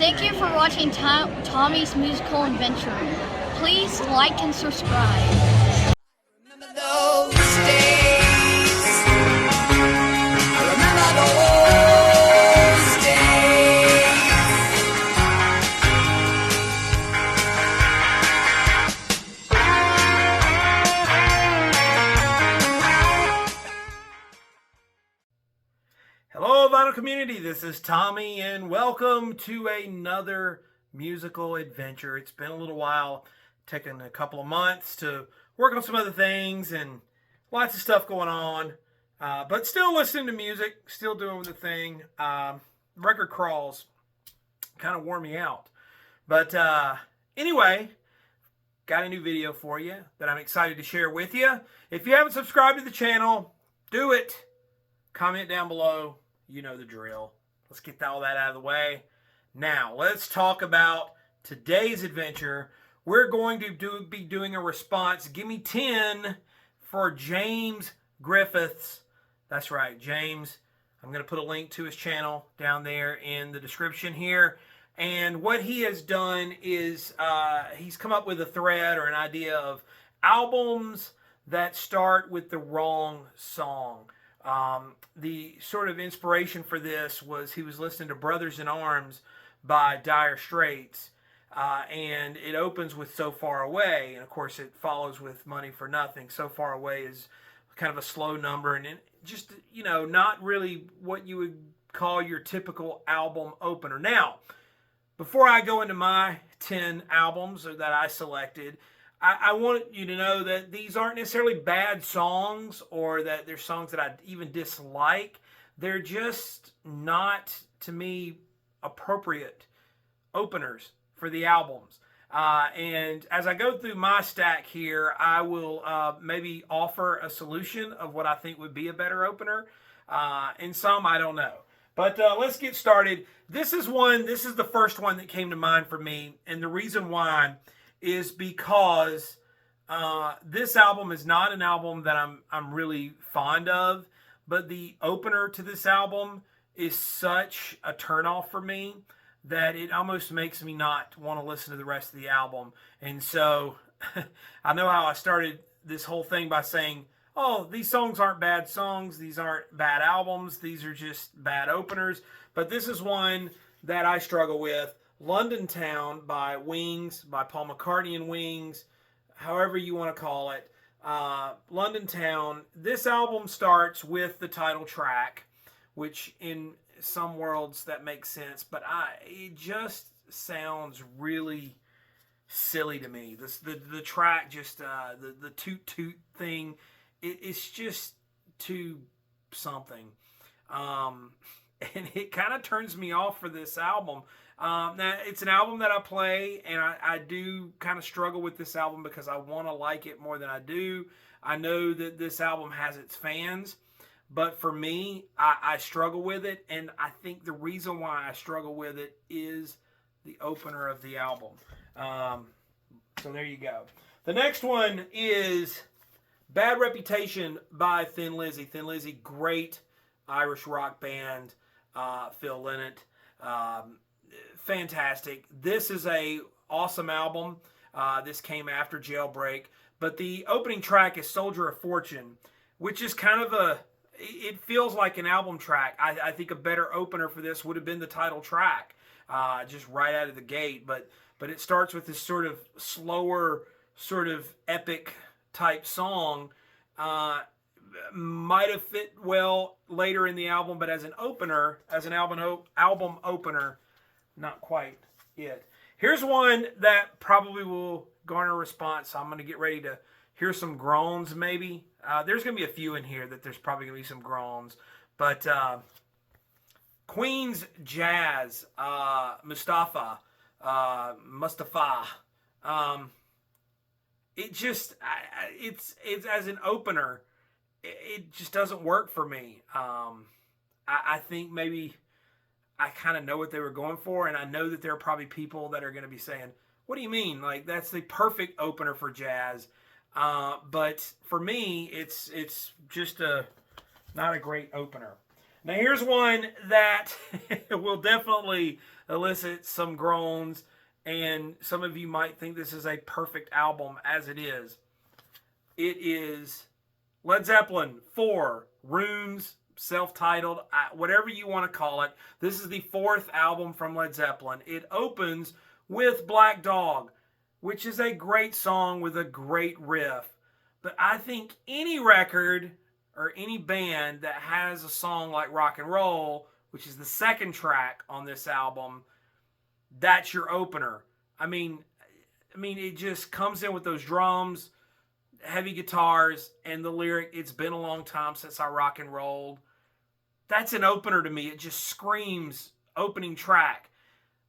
Thank you for watching Tommy's Musical Adventure. Please like and subscribe. Remember those days. I remember those days. Hello, vinyl community. This is Tommy, and welcome to another musical adventure. It's been a little while, taking a couple of months to work on some other things and lots of stuff going on, but still listening to music, still doing the thing. Record crawls kind of wore me out, but anyway, got a new video for you that I'm excited to share with you. If you haven't subscribed to the channel, do it. Comment down below. You know the drill. Let's get all that out of the way. Now, let's talk about today's adventure. We're going to be doing a response. Gimme 10 for James Griffiths. That's right, James. I'm going to put a link to his channel down there in the description here. And what he has done is he's come up with a thread or an idea of albums that start with the wrong song. The sort of inspiration for this was he was listening to Brothers in Arms by Dire Straits, and it opens with So Far Away, and of course it follows with Money for Nothing. So Far Away is kind of a slow number, and just, you know, not really what you would call your typical album opener. Now, before I go into my 10 albums that I selected, I want you to know that these aren't necessarily bad songs or that they're songs that I even dislike. They're just not, to me, appropriate openers for the albums. And as I go through my stack here, I will maybe offer a solution of what I think would be a better opener. And some, I don't know. But let's get started. This is the first one that came to mind for me. And the reason why is because this album is not an album that I'm really fond of, but the opener to this album is such a turnoff for me that it almost makes me not want to listen to the rest of the album. And so I know how I started this whole thing by saying, oh, these songs aren't bad songs, these aren't bad albums, these are just bad openers. But this is one that I struggle with. Londontown by Wings, by Paul McCartney and Wings, however you want to call it. Londontown, this album starts with the title track, which in some worlds that makes sense, but it just sounds really silly to me. The track, just the toot toot thing, it's just too something. And it kind of turns me off for this album. Now, it's an album that I play, and I do kind of struggle with this album because I want to like it more than I do. I know that this album has its fans, but for me, I struggle with it, and I think the reason why I struggle with it is the opener of the album. So there you go. The next one is Bad Reputation by Thin Lizzy. Thin Lizzy, great Irish rock band. Phil Lynott, fantastic. This is a awesome album. This came after Jailbreak, but the opening track is Soldier of Fortune, which is kind of it feels like an album track. I think a better opener for this would have been the title track, just right out of the gate, but it starts with this sort of slower, sort of epic type song. Might have fit well later in the album, but as an opener, as an album opener, not quite it. Here's one that probably will garner a response. So I'm going to get ready to hear some groans maybe. There's going to be a few in here that there's probably going to be some groans. But Queen's Jazz, Mustafa. It just, it's as an opener, it just doesn't work for me. I think maybe I kind of know what they were going for, and I know that there are probably people that are going to be saying, what do you mean? Like, that's the perfect opener for jazz. But for me, it's just not a great opener. Now here's one that will definitely elicit some groans, and some of you might think this is a perfect album as it is. It is Led Zeppelin IV, Runes, self-titled, whatever you want to call it. This is the fourth album from Led Zeppelin. It opens with Black Dog, which is a great song with a great riff. But I think any record or any band that has a song like Rock and Roll, which is the second track on this album, that's your opener. I mean, it just comes in with those drums, heavy guitars, and the lyric, "It's been a long time since I rock and rolled." That's an opener to me. It just screams opening track.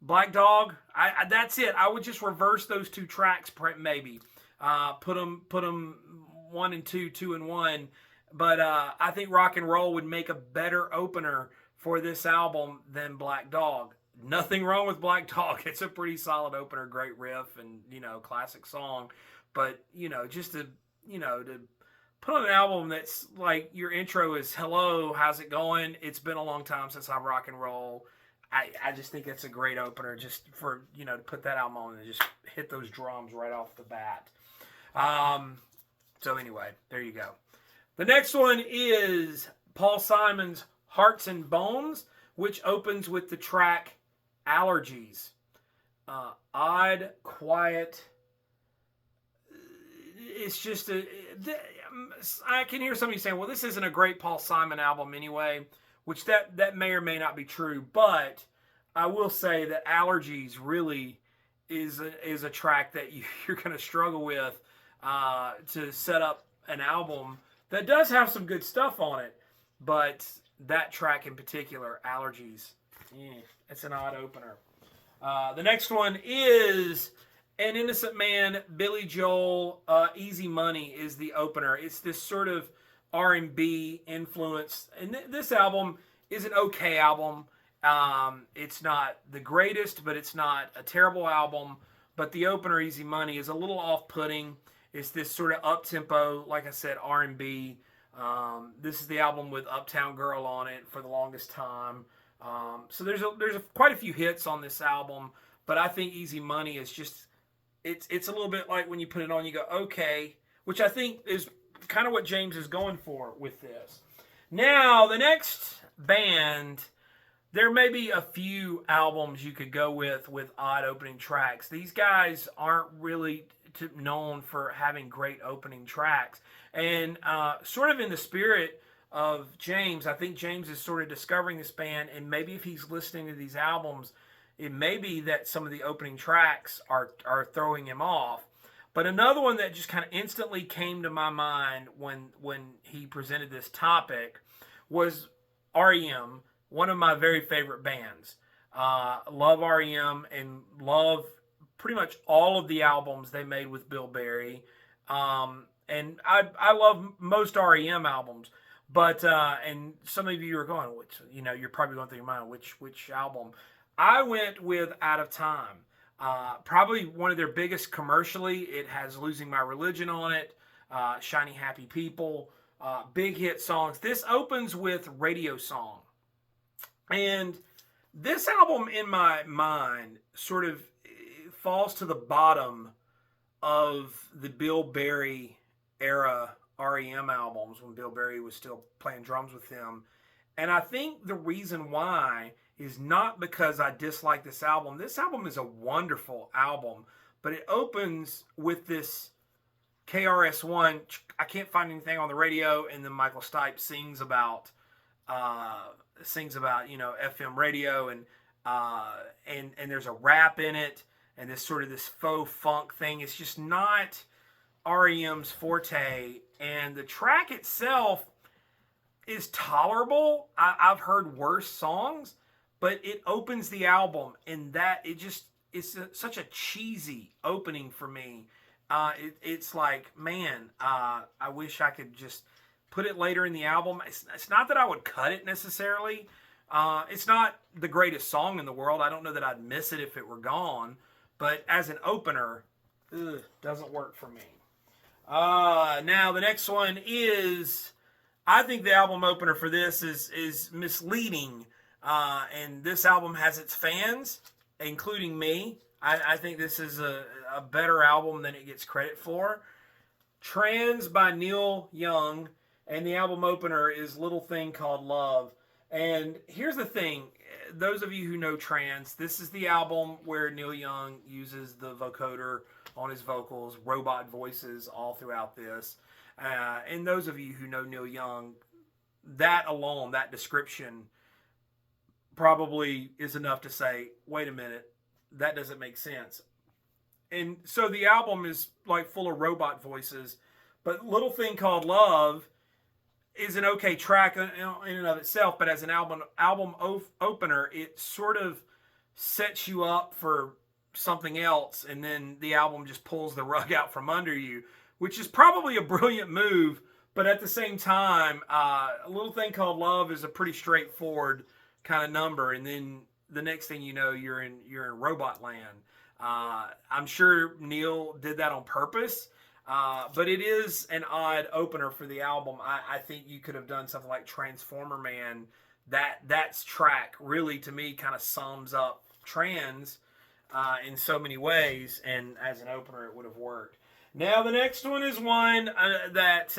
Black Dog, that's it. I would just reverse those two tracks, maybe. Put them 1 and 2, 2 and 1. But I think Rock and Roll would make a better opener for this album than Black Dog. Nothing wrong with Black Dog. It's a pretty solid opener, great riff, and, classic song. But, just to put on an album that's like your intro is, "Hello, how's it going? It's been a long time since I rock and roll." I just think it's a great opener just for, to put that album on and just hit those drums right off the bat. So anyway, there you go. The next one is Paul Simon's Hearts and Bones, which opens with the track Allergies. Odd, quiet. It's just I can hear somebody saying, well, this isn't a great Paul Simon album anyway, which that may or may not be true, but I will say that Allergies really is a track that you're going to struggle with to set up an album that does have some good stuff on it, but that track in particular, Allergies, it's an odd opener. The next one is An Innocent Man, Billy Joel, Easy Money is the opener. It's this sort of R&B influence. And this album is an okay album. It's not the greatest, but it's not a terrible album. But the opener, Easy Money, is a little off-putting. It's this sort of up-tempo, like I said, R&B. This is the album with Uptown Girl on it for the longest time. So there's quite a few hits on this album. But I think Easy Money is just... It's a little bit like when you put it on, you go, okay, which I think is kind of what James is going for with this. Now, the next band, there may be a few albums you could go with odd opening tracks. These guys aren't really known for having great opening tracks. And sort of in the spirit of James, I think James is sort of discovering this band, and maybe if he's listening to these albums, it may be that some of the opening tracks are throwing him off. But another one that just kind of instantly came to my mind when he presented this topic was REM, one of my very favorite bands. Love REM and love pretty much all of the albums they made with Bill Berry. And I love most REM albums. But, and some of you are going, you're probably going through your mind, which album? I went with Out of Time. Probably one of their biggest commercially. It has Losing My Religion on it, Shiny Happy People, big hit songs. This opens with Radio Song. And this album, in my mind, sort of falls to the bottom of the Bill Berry era REM albums when Bill Berry was still playing drums with him. And I think the reason why is not because I dislike this album. This album is a wonderful album, but it opens with this KRS-One. I can't find anything on the radio, and then Michael Stipe sings about FM radio, and there's a rap in it, and this sort of this faux funk thing. It's just not REM's forte, and the track itself is tolerable. I've heard worse songs, but it opens the album, and it's such a cheesy opening for me. It's like, man, I wish I could just put it later in the album. It's not that I would cut it necessarily. It's not the greatest song in the world. I don't know that I'd miss it if it were gone, but as an opener, doesn't work for me. Now the next one is, I think the album opener for this is misleading. And this album has its fans, including me. I think this is a better album than it gets credit for. Trans by Neil Young, and the album opener is Little Thing Called Love. And here's the thing, those of you who know Trans, this is the album where Neil Young uses the vocoder on his vocals, robot voices all throughout this. And those of you who know Neil Young, that alone, that description, probably is enough to say, wait a minute, that doesn't make sense. And so the album is like full of robot voices, but Little Thing Called Love is an okay track in and of itself, but as an album opener, it sort of sets you up for something else, and then the album just pulls the rug out from under you, which is probably a brilliant move, but at the same time, A Little Thing Called Love is a pretty straightforward kind of number, and then the next thing you know, you're in robot land. I'm sure Neil did that on purpose, but it is an odd opener for the album. I think you could have done something like Transformer Man. That's track really, to me, kind of sums up Trans in so many ways, and as an opener it would have worked. Now the next one is one that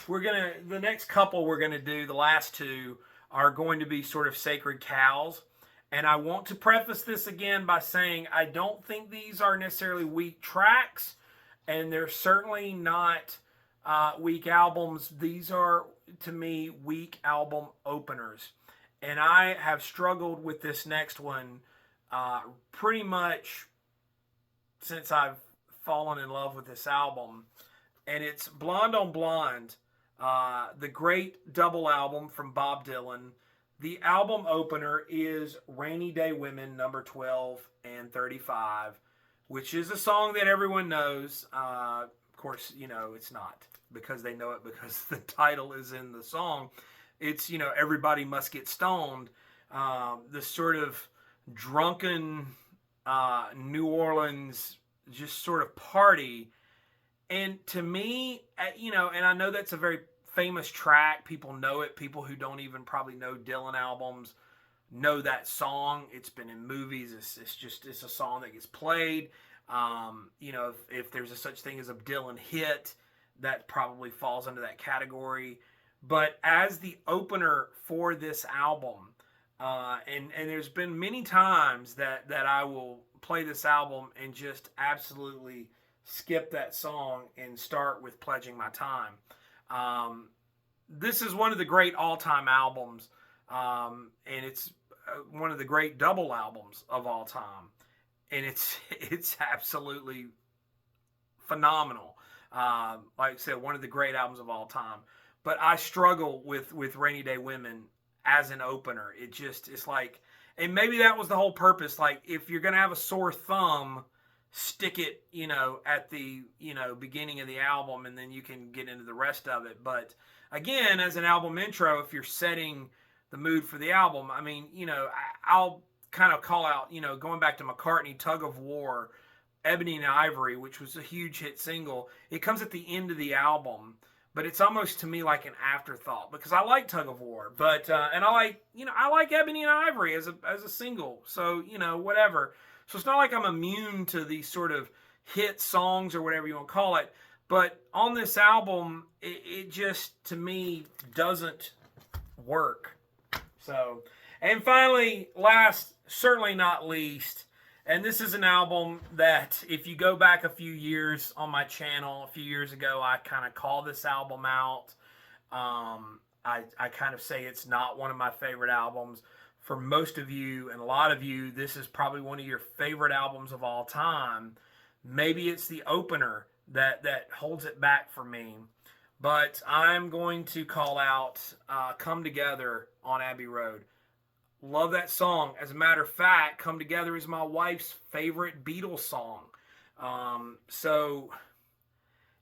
the next couple we're gonna do, the last two, are going to be sort of sacred cows. And I want to preface this again by saying I don't think these are necessarily weak tracks, and they're certainly not weak albums. These are, to me, weak album openers. And I have struggled with this next one pretty much since I've fallen in love with this album. And it's Blonde on Blonde, the great double album from Bob Dylan. The album opener is Rainy Day Women, number 12 and 35, which is a song that everyone knows. Of course, it's not, because they know it because the title is in the song. It's, Everybody Must Get Stoned. This sort of drunken New Orleans just sort of party. And to me, and I know that's a very famous track. People know it. People who don't even probably know Dylan albums know that song. It's been in movies. It's a song that gets played. If there's a such thing as a Dylan hit, that probably falls under that category. But as the opener for this album, and there's been many times that I will play this album and just absolutely skip that song and start with Pledging My Time. This is one of the great all-time albums, and it's one of the great double albums of all time, and it's absolutely phenomenal. Like I said, one of the great albums of all time. But I struggle with Rainy Day Women as an opener. It's like, and maybe that was the whole purpose. Like, if you're gonna have a sore thumb, stick it, at the, beginning of the album, and then you can get into the rest of it. But again, as an album intro, if you're setting the mood for the album, I mean, I'll kind of call out, going back to McCartney, Tug of War, Ebony and Ivory, which was a huge hit single. It comes at the end of the album, but it's almost to me like an afterthought, because I like Tug of War, but and I like Ebony and Ivory as a single. So, whatever. So it's not like I'm immune to these sort of hit songs or whatever you want to call it. But on this album, it just, to me, doesn't work. So, and finally, last, certainly not least, and this is an album that, if you go back a few years on my channel, a few years ago, I kind of call this album out. I kind of say it's not one of my favorite albums. For most of you and a lot of you, this is probably one of your favorite albums of all time. Maybe it's the opener that holds it back for me. But I'm going to call out Come Together on Abbey Road. Love that song. As a matter of fact, Come Together is my wife's favorite Beatles song. So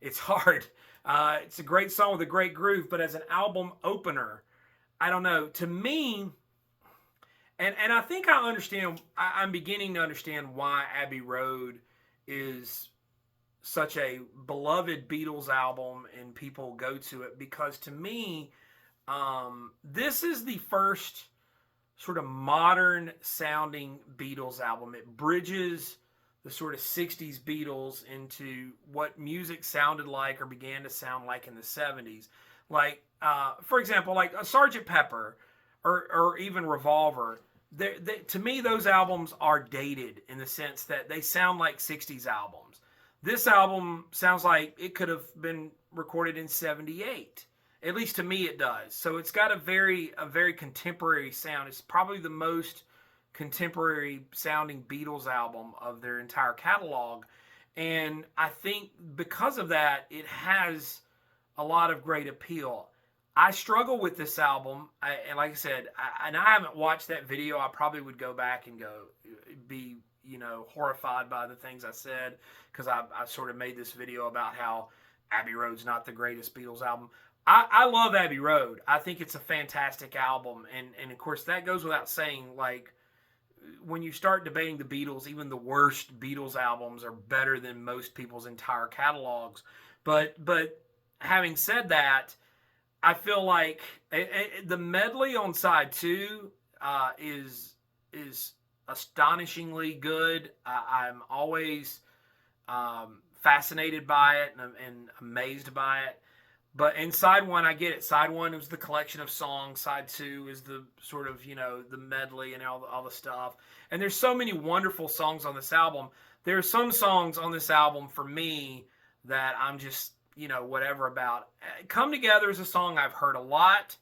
it's hard. It's a great song with a great groove, but as an album opener, I don't know. To me, and I think I understand, I'm beginning to understand why Abbey Road is such a beloved Beatles album and people go to it, because to me, this is the first sort of modern sounding Beatles album. It bridges the sort of 60s Beatles into what music sounded like or began to sound like in the 70s. Like, for example, like a Sgt. Pepper or even Revolver. To me, those albums are dated in the sense that they sound like 60s albums. This album sounds like it could have been recorded in 78. At least to me it does. So it's got a very contemporary sound. It's probably the most contemporary sounding Beatles album of their entire catalog. And I think because of that, it has a lot of great appeal. I struggle with this album. And like I said, I haven't watched that video. I probably would go back and be horrified by the things I said, because I sort of made this video about how Abbey Road's not the greatest Beatles album. I love Abbey Road. I think it's a fantastic album. And of course, that goes without saying. Like, when you start debating the Beatles, even the worst Beatles albums are better than most people's entire catalogs. But having said that, I feel like the medley on side 2 is astonishingly good. I'm always fascinated by it and amazed by it. But in side 1, I get it. Side 1 was the collection of songs. Side 2 is the sort of, the medley and all the stuff. And there's so many wonderful songs on this album. There are some songs on this album for me that I'm just, whatever about. Come Together is a song I've heard a lot.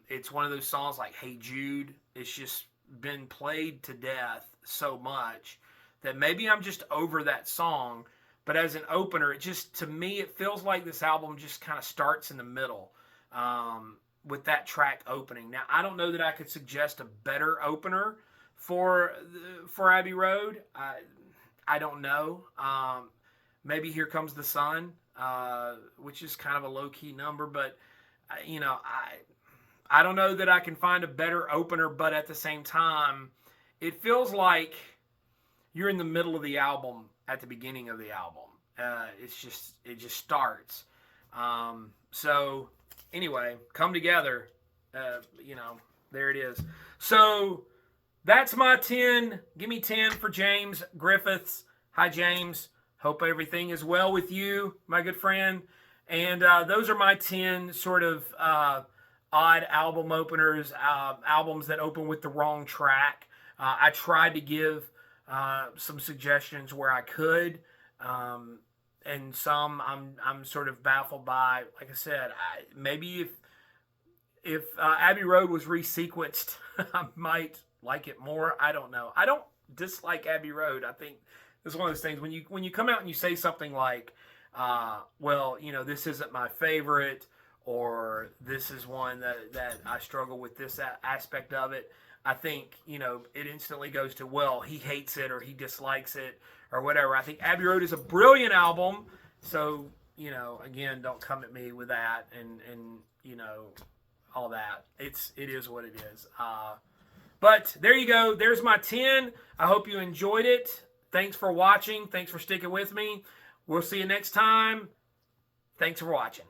It's one of those songs like Hey Jude. It's just been played to death so much that maybe I'm just over that song. But as an opener, to me, it feels like this album just kind of starts in the middle with that track opening. Now, I don't know that I could suggest a better opener for Abbey Road. I don't know. Maybe Here Comes the Sun, which is kind of a low-key number. But, I don't know that I can find a better opener. But at the same time, it feels like you're in the middle of the album at the beginning of the album. It just starts. So anyway, Come Together, there it is. So that's my 10. Give me 10 for James Griffiths. Hi, James. Hope everything is well with you, my good friend. And those are my 10 sort of odd album openers, albums that open with the wrong track. I tried to give some suggestions where I could, and some I'm sort of baffled by. Like I said, maybe if Abbey Road was resequenced, I might like it more. I don't know. I don't dislike Abbey Road. I think it's one of those things when you come out and you say something like, this isn't my favorite, or this is one that I struggle with this aspect of it. I think, it instantly goes to, well, he hates it or he dislikes it or whatever. I think Abbey Road is a brilliant album. So, again, don't come at me with that and all that. It is what it is. But there you go. There's my 10. I hope you enjoyed it. Thanks for watching. Thanks for sticking with me. We'll see you next time. Thanks for watching.